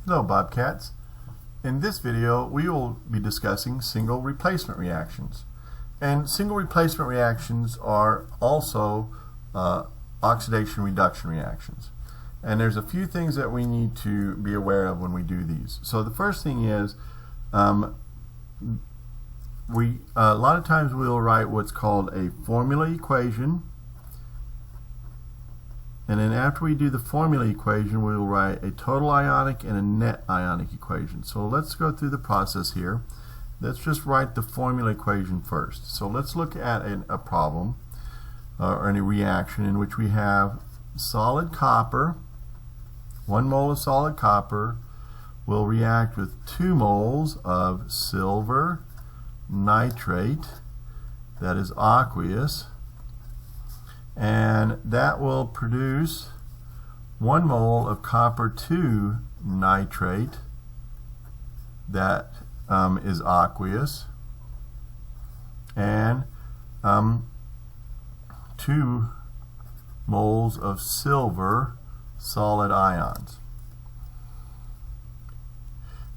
Hello Bobcats. In this video we will be discussing single replacement reactions. And single replacement reactions are also oxidation reduction reactions. And there's a few things that we need to be aware of when we do these. So the first thing is a lot of times we'll write what's called a formula equation. And then after we do the formula equation, we'll write a total ionic and a net ionic equation. So let's go through the process here. Let's just write the formula equation first. So let's look at a problem or any reaction in which we have solid copper, 1 mole of solid copper will react with 2 moles of silver nitrate that is aqueous, and that will produce 1 mole of copper 2 nitrate that is aqueous, and 2 moles of silver solid ions.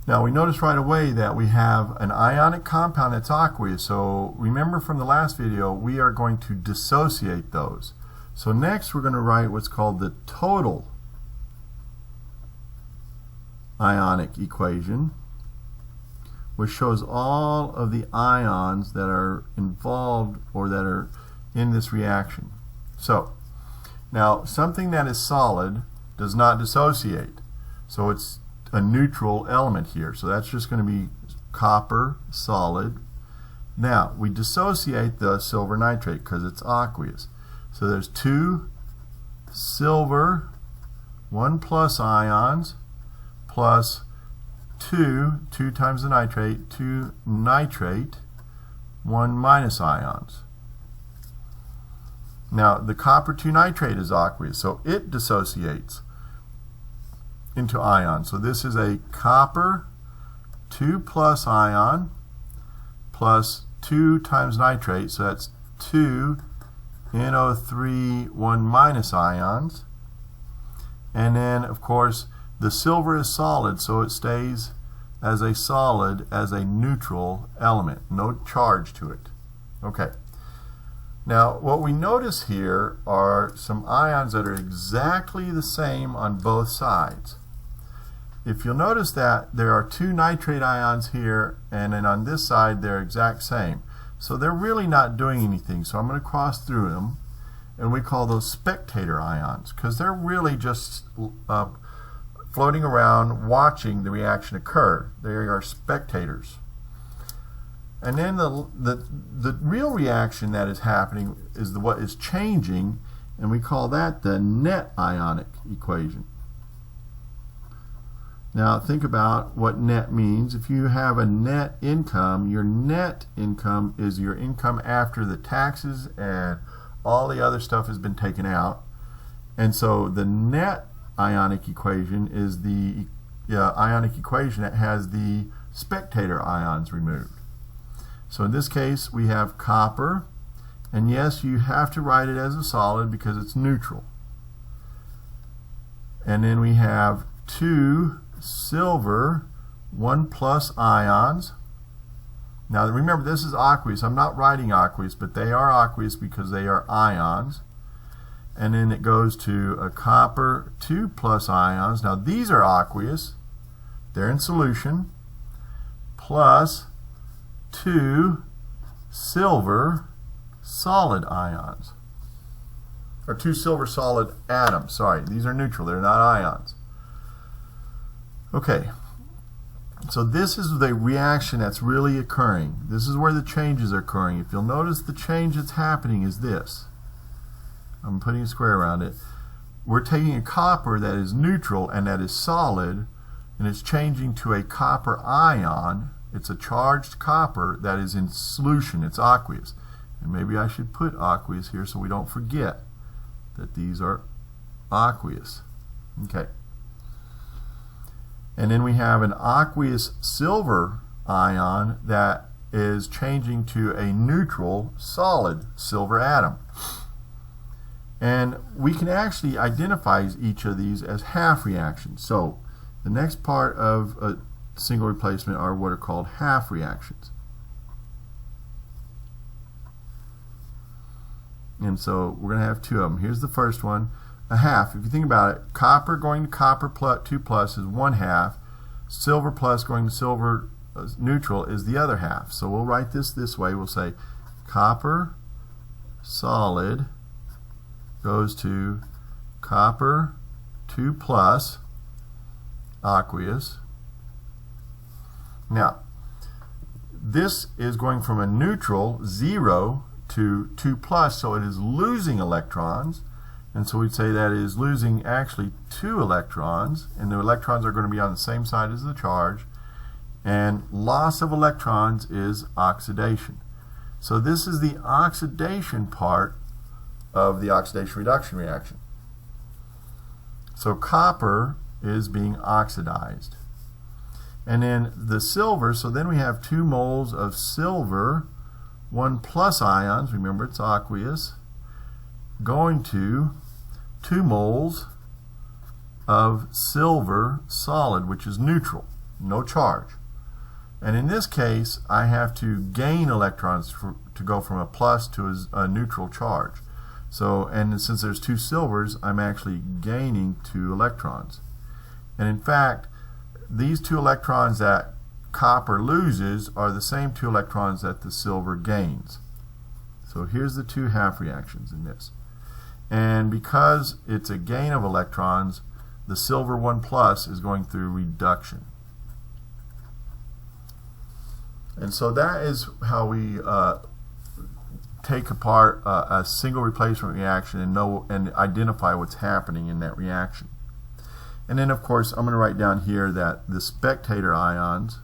Now we notice right away that we have an ionic compound that's aqueous. So remember from the last video, we are going to dissociate those. So next we're going to write what's called the total ionic equation, which shows all of the ions that are involved or that are in this reaction. So now something that is solid does not dissociate. So it's a neutral element here. So that's just going to be copper solid. Now we dissociate the silver nitrate because it's aqueous. So there's 2 silver 1 plus ions plus 2 times the nitrate, 2 nitrate 1 minus ions. Now the copper 2 nitrate is aqueous, so it dissociates into ions. So this is a copper 2 plus ion plus 2 times nitrate, so that's 2 NO3 1 minus ions. And then of course the silver is solid, so it stays as a solid, as a neutral element, no charge to it. Okay. Now what we notice here are some ions that are exactly the same on both sides. If you'll notice that there are 2 nitrate ions here, and then on this side they're exact same. So they're really not doing anything. So I'm going to cross through them, and we call those spectator ions because they're really just floating around watching the reaction occur. They are spectators. And then the real reaction that is happening is what is changing, and we call that the net ionic equation. Now think about what net means. If you have a net income, your net income is your income after the taxes and all the other stuff has been taken out. And so the net ionic equation is the ionic equation that has the spectator ions removed. So in this case we have copper, and yes, you have to write it as a solid because it's neutral. And then we have 2 silver 1 plus ions. Now remember, this is aqueous. I'm not writing aqueous, but they are aqueous because they are ions. And then it goes to a copper 2 plus ions. Now these are aqueous, they're in solution, plus 2 silver solid ions, or 2 silver solid atoms. Sorry, these are neutral, they're not ions. Okay, so this is the reaction that's really occurring. This is where the changes are occurring. If you'll notice, the change that's happening is this. I'm putting a square around it. We're taking a copper that is neutral and that is solid, and it's changing to a copper ion. It's a charged copper that is in solution. It's aqueous. And maybe I should put aqueous here so we don't forget that these are aqueous. Okay. And then we have an aqueous silver ion that is changing to a neutral solid silver atom. And we can actually identify each of these as half reactions. So The next part of a single replacement are what are called half reactions. And so we're going to have two of them. Here's the first one, a half. If you think about it, copper going to copper plus 2 plus is 1/2. Silver plus going to silver neutral is the other half. So we'll write this way. We'll say copper solid goes to copper 2 plus aqueous. Now, this is going from a neutral 0 to 2 plus, so it is losing electrons, and so we'd say that it is losing actually 2 electrons, and the electrons are going to be on the same side as the charge, and loss of electrons is oxidation. So this is the oxidation part of the oxidation reduction reaction. So copper is being oxidized. And then the silver, so then we have 2 moles of silver 1 plus ions, remember it's aqueous, going to 2 moles of silver solid, which is neutral, no charge. And in this case, I have to gain electrons to go from a plus to a neutral charge. So, and since there's 2 silvers, I'm actually gaining 2 electrons. And in fact, these 2 electrons that copper loses are the same 2 electrons that the silver gains. So here's the 2 half reactions in this. And because it's a gain of electrons, the silver 1 plus is going through reduction. And so that is how we take apart a single replacement reaction and know and identify what's happening in that reaction. And then of course I'm going to write down here that the spectator ions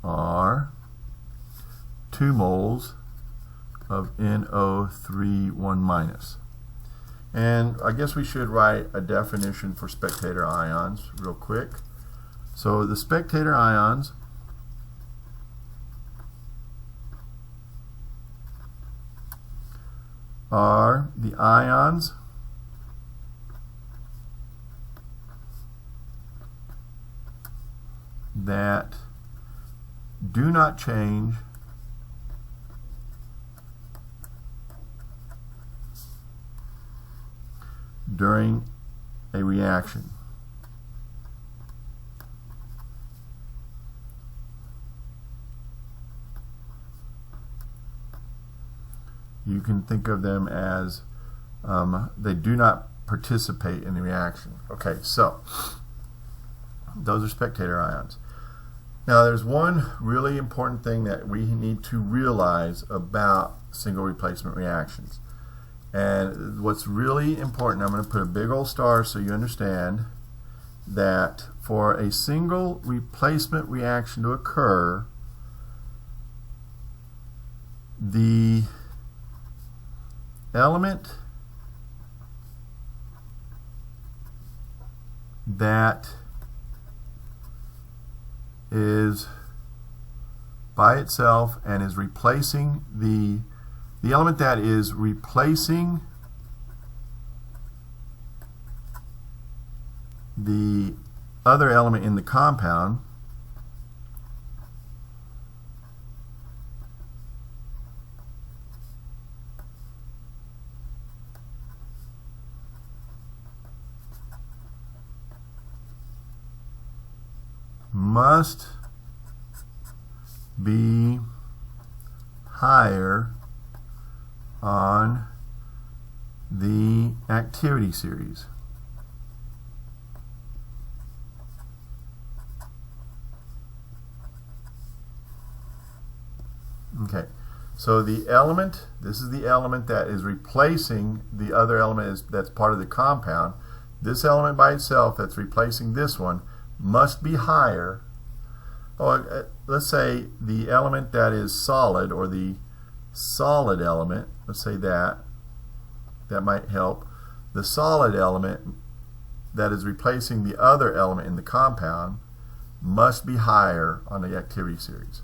are 2 moles of NO3 1-. And I guess we should write a definition for spectator ions real quick. So the spectator ions are the ions that do not change during a reaction. You can think of them as they do not participate in the reaction. Okay, so those are spectator ions. Now there's one really important thing that we need to realize about single replacement reactions. And what's really important, I'm going to put a big old star so you understand that for a single replacement reaction to occur, the element that is by itself and is replacing the element that is replacing the other element in the compound must be higher on the activity series. Okay, so the element, this is the element that is replacing the other element that's part of the compound. This element by itself that's replacing this one must be higher. Let's say the element that is solid, or the solid element, let's say that might help. The solid element that is replacing the other element in the compound must be higher on the activity series.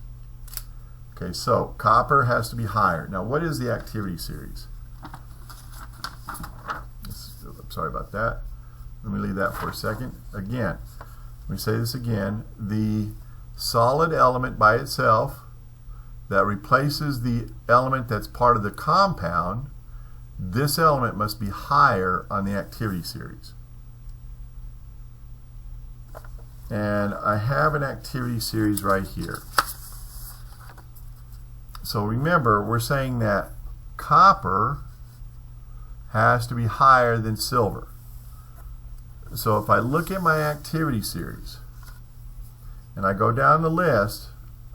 Okay, so copper has to be higher. Now what is the activity series? Oops, sorry about that. Let me leave that for a second. Again, let me say this again. The solid element by itself that replaces the element that's part of the compound, this element must be higher on the activity series. And I have an activity series right here. So remember, we're saying that copper has to be higher than silver. So if I look at my activity series and I go down the list,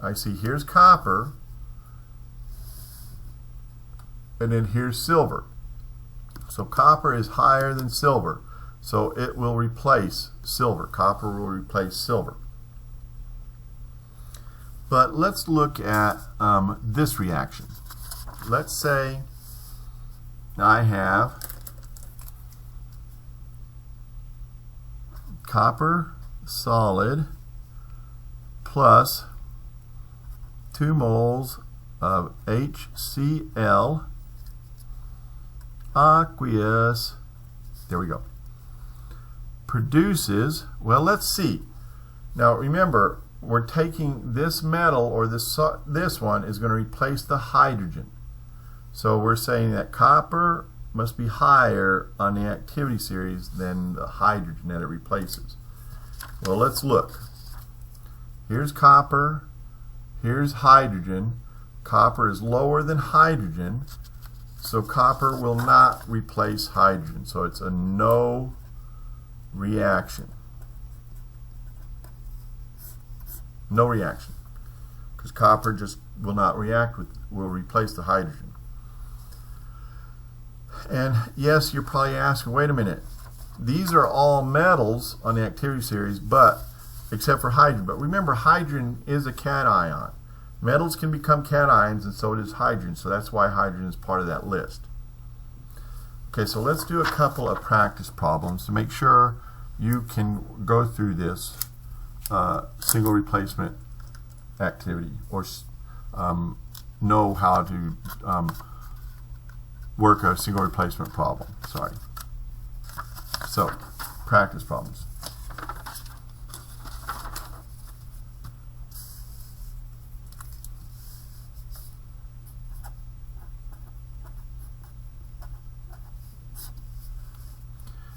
I see here's copper and then here's silver. So copper is higher than silver, so it will replace silver. Copper will replace silver. But let's look at this reaction. Let's say I have copper solid plus 2 moles of HCl aqueous, there we go, produces, well, let's see. Now remember, we're taking this metal, or this one is going to replace the hydrogen. So we're saying that copper must be higher on the activity series than the hydrogen that it replaces. Well, let's look. Here's copper, here's hydrogen. Copper is lower than hydrogen, so copper will not replace hydrogen. So it's a no reaction. No reaction, because copper just will not react with, will replace the hydrogen. And yes, you're probably asking, wait a minute, these are all metals on the activity series, but except for hydrogen. But remember, hydrogen is a cation. Metals can become cations, and so does hydrogen. So that's why hydrogen is part of that list. Okay, so let's do a couple of practice problems to make sure you can go through this single replacement activity, or know how to work a single replacement problem. Sorry. So, practice problems.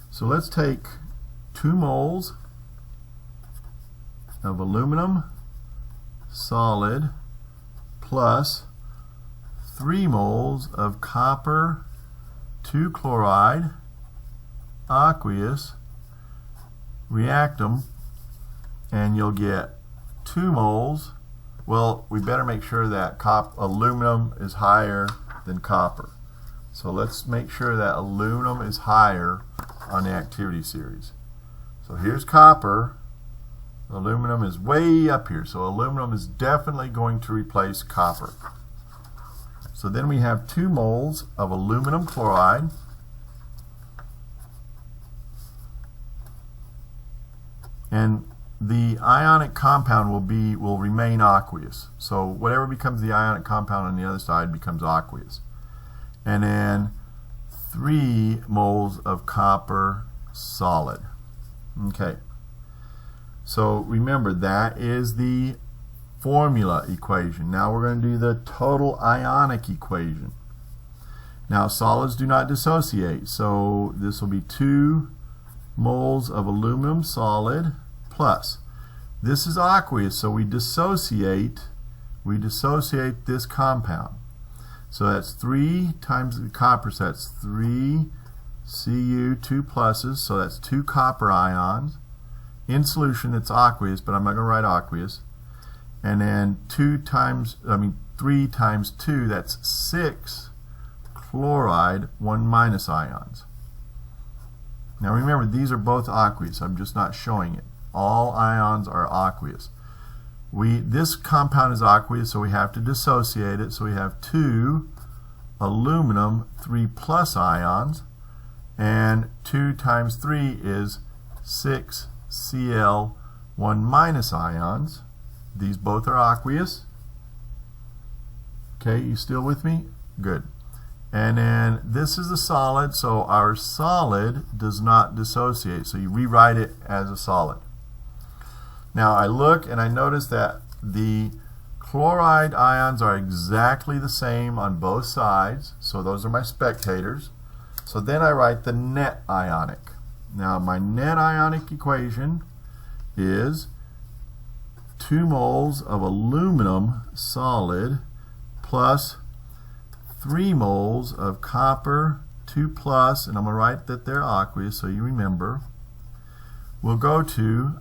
So let's take 2 moles of aluminum solid plus 3 moles of copper 2 chloride aqueous, react them, and you'll get 2 moles. Well, we better make sure that aluminum is higher than copper. So let's make sure that aluminum is higher on the activity series. So here's copper. Aluminum is way up here, so aluminum is definitely going to replace copper. So then we have 2 moles of aluminum chloride and the ionic compound will remain aqueous. So whatever becomes the ionic compound on the other side becomes aqueous. And then 3 moles of copper solid. Okay. So remember, that is the formula equation. Now we're going to do the total ionic equation. Now solids do not dissociate, so this will be 2 moles of aluminum solid plus, this is aqueous, so we dissociate this compound. So that's 3 times the copper, so that's 3 Cu, 2 pluses, so that's 2 copper ions. In solution, it's aqueous, but I'm not going to write aqueous. And then 3 times 2, that's 6 chloride, 1 minus ions. Now remember, these are both aqueous. I'm just not showing it. All ions are aqueous. This compound is aqueous, so we have to dissociate it. So we have 2 aluminum 3 plus ions, and 2 times 3 is 6 Cl 1 minus ions. These both are aqueous. Okay, you still with me? Good. And then this is the solid, so our solid does not dissociate. So you rewrite it as a solid. Now I look and I notice that the chloride ions are exactly the same on both sides. So those are my spectators. So then I write the net ionic. Now my net ionic equation is 2 moles of aluminum solid plus 3 moles of copper 2 plus, and I'm going to write that they're aqueous so you remember, will go to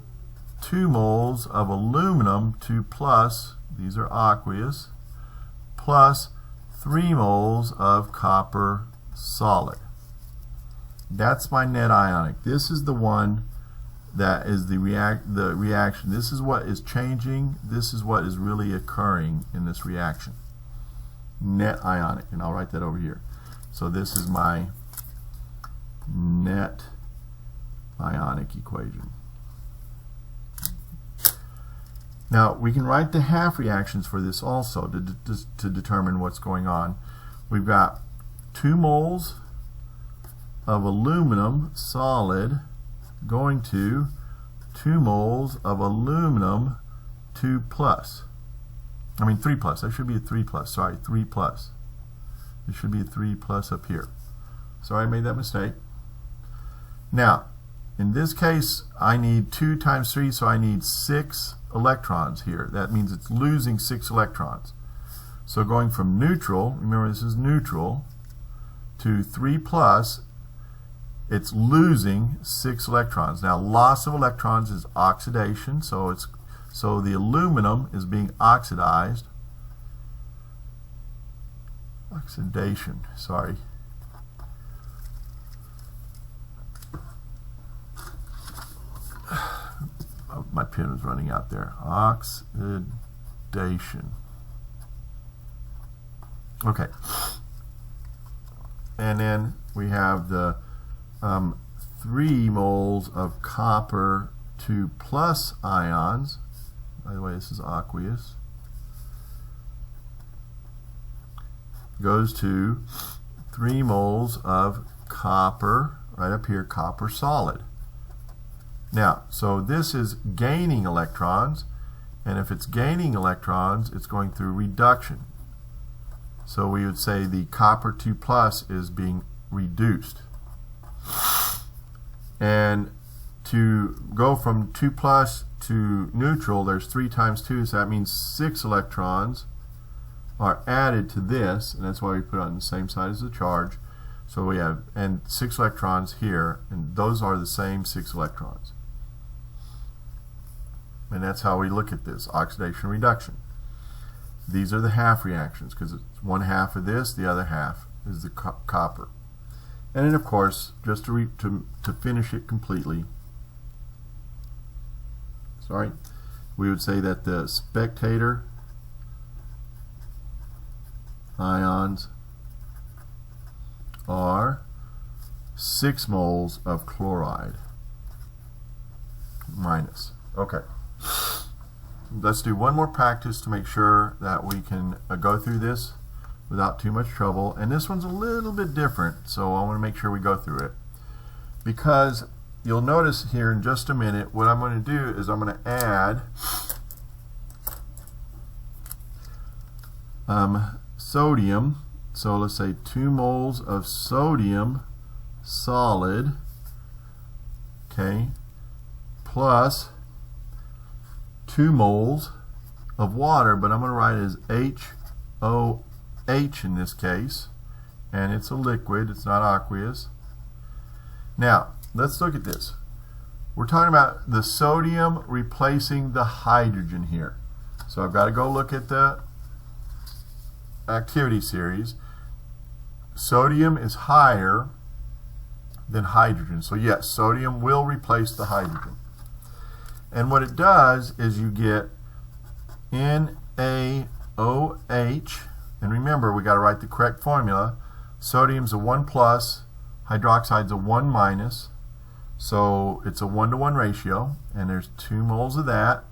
2 moles of aluminum 2 plus, these are aqueous, plus 3 moles of copper solid. That's my net ionic. This is the one that is the reaction. This is what is changing. This is what is really occurring in this reaction. Net ionic, and I'll write that over here. So this is my net ionic equation. Now we can write the half reactions for this also to determine what's going on. We've got 2 moles of aluminum solid going to 2 moles of aluminum 2 plus. I mean 3 plus. That should be a 3 plus. Sorry, 3 plus. It should be a 3 plus up here. Sorry, I made that mistake. Now, in this case, I need 2 times 3, so I need 6 electrons here. That means it's losing 6 electrons. So going from neutral, remember this is neutral, to 3 plus, it's losing 6 electrons. Now, loss of electrons is oxidation, so the aluminum is being oxidized. Oxidation, sorry. Oh, my pen was running out there. Oxidation. Okay. And then we have the 3 moles of copper 2 plus ions. By the way, this is aqueous. Goes to 3 moles of copper, right up here, copper solid. Now, so this is gaining electrons, and if it's gaining electrons, it's going through reduction. So we would say the copper 2 plus is being reduced. And to go from 2 plus to neutral, there's 3 times 2, so that means 6 electrons are added to this, and that's why we put it on the same side as the charge. So we have 6 electrons here, and those are the same 6 electrons. And that's how we look at this, oxidation reduction. These are the half reactions, because it's 1/2 of this, the other half is the copper. And then of course, just to finish it completely, sorry, we would say that the spectator ions are 6 moles of chloride minus. Okay. Let's do one more practice to make sure that we can go through this without too much trouble. And this one's a little bit different, so I want to make sure we go through it. Because you'll notice here in just a minute, what I'm going to do is I'm going to add sodium. So let's say 2 moles of sodium solid, okay, plus 2 moles of water, but I'm going to write it as HOH in this case, and it's a liquid, it's not aqueous. Now, let's look at this. We're talking about the sodium replacing the hydrogen here. So I've got to go look at the activity series. Sodium is higher than hydrogen. So yes, sodium will replace the hydrogen. And what it does is you get NaOH, and remember we got to write the correct formula. Sodium's a 1 plus, hydroxide's a 1 minus, so it's a 1-to-1 ratio, and there's 2 moles of that.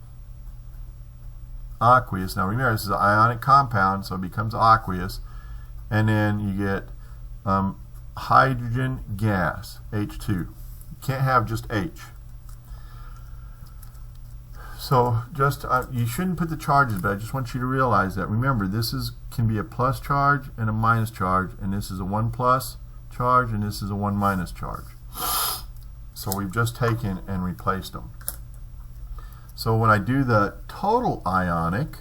Aqueous. Now remember, this is an ionic compound, so it becomes aqueous, and then you get hydrogen gas, H2. You can't have just H. So just you shouldn't put the charges, but I just want you to realize that. Remember, this can be a plus charge and a minus charge, and this is a 1 plus charge, and this is a 1 minus charge. So we've just taken and replaced them. So when I do the total ionic,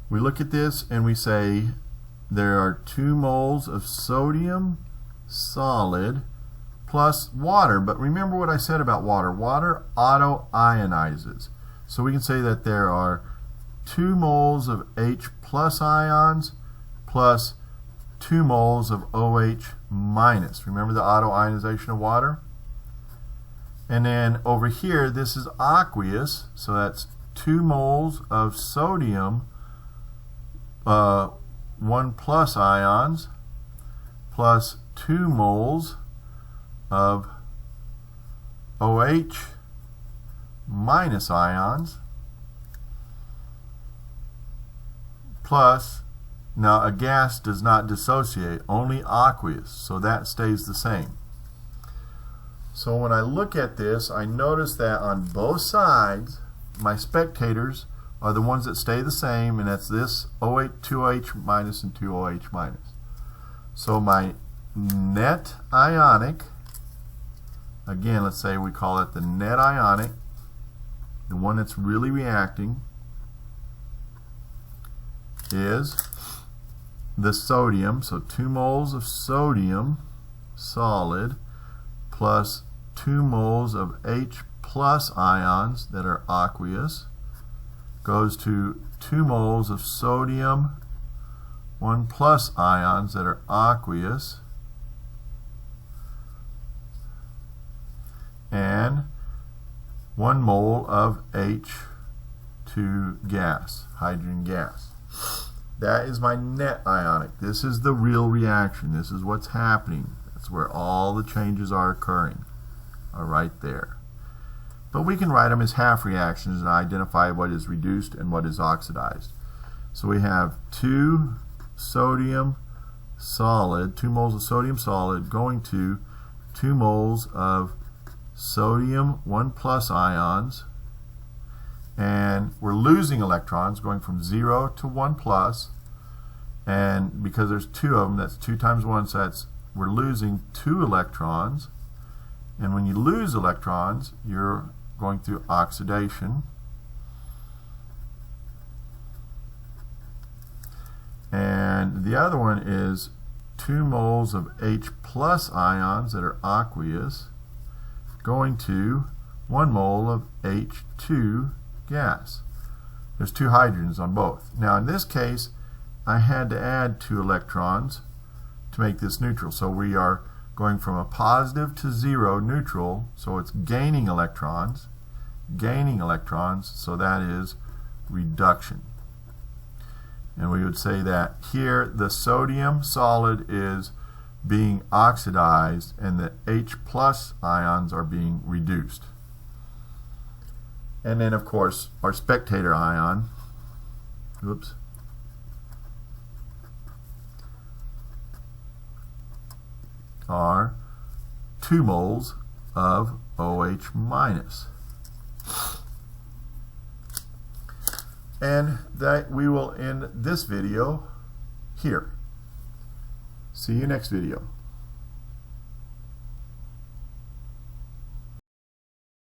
we look at this and we say there are 2 moles of sodium solid plus water. But remember what I said about water. Water auto-ionizes. So we can say that there are 2 moles of H plus ions plus 2 moles of OH minus. Remember the auto-ionization of water? And then over here, this is aqueous, so that's 2 moles of sodium 1 plus ions plus 2 moles of OH minus ions plus, now a gas does not dissociate, only aqueous, so that stays the same. So when I look at this, I notice that on both sides, my spectators are the ones that stay the same, and that's this OH, 2OH minus and 2OH minus. So my net ionic, again, let's say we call it the net ionic, the one that's really reacting, is the sodium, so 2 moles of sodium solid plus 2 moles of H plus ions that are aqueous goes to 2 moles of sodium 1 plus ions that are aqueous and 1 mole of H2 gas, hydrogen gas. That is my net ionic. This is the real reaction. This is what's happening. That's where all the changes are occurring, are right there. But we can write them as half reactions and identify what is reduced and what is oxidized. So we have 2 sodium solid, 2 moles of sodium solid going to 2 moles of sodium 1 plus ions, and we're losing electrons going from 0 to 1 plus, and because there's 2 of them, that's 2 times 1, so that's, we're losing 2 electrons. And when you lose electrons, you're going through oxidation. And the other one is 2 moles of H plus ions that are aqueous going to 1 mole of H2 gas. There's 2 hydrogens on both. Now in this case, I had to add 2 electrons to make this neutral. So we are going from a positive to 0 neutral, so it's gaining electrons, so that is reduction. And we would say that here the sodium solid is being oxidized and the H plus ions are being reduced. And then of course our spectator ion, whoops, are 2 moles of OH minus. And that we will end this video here. See you next video.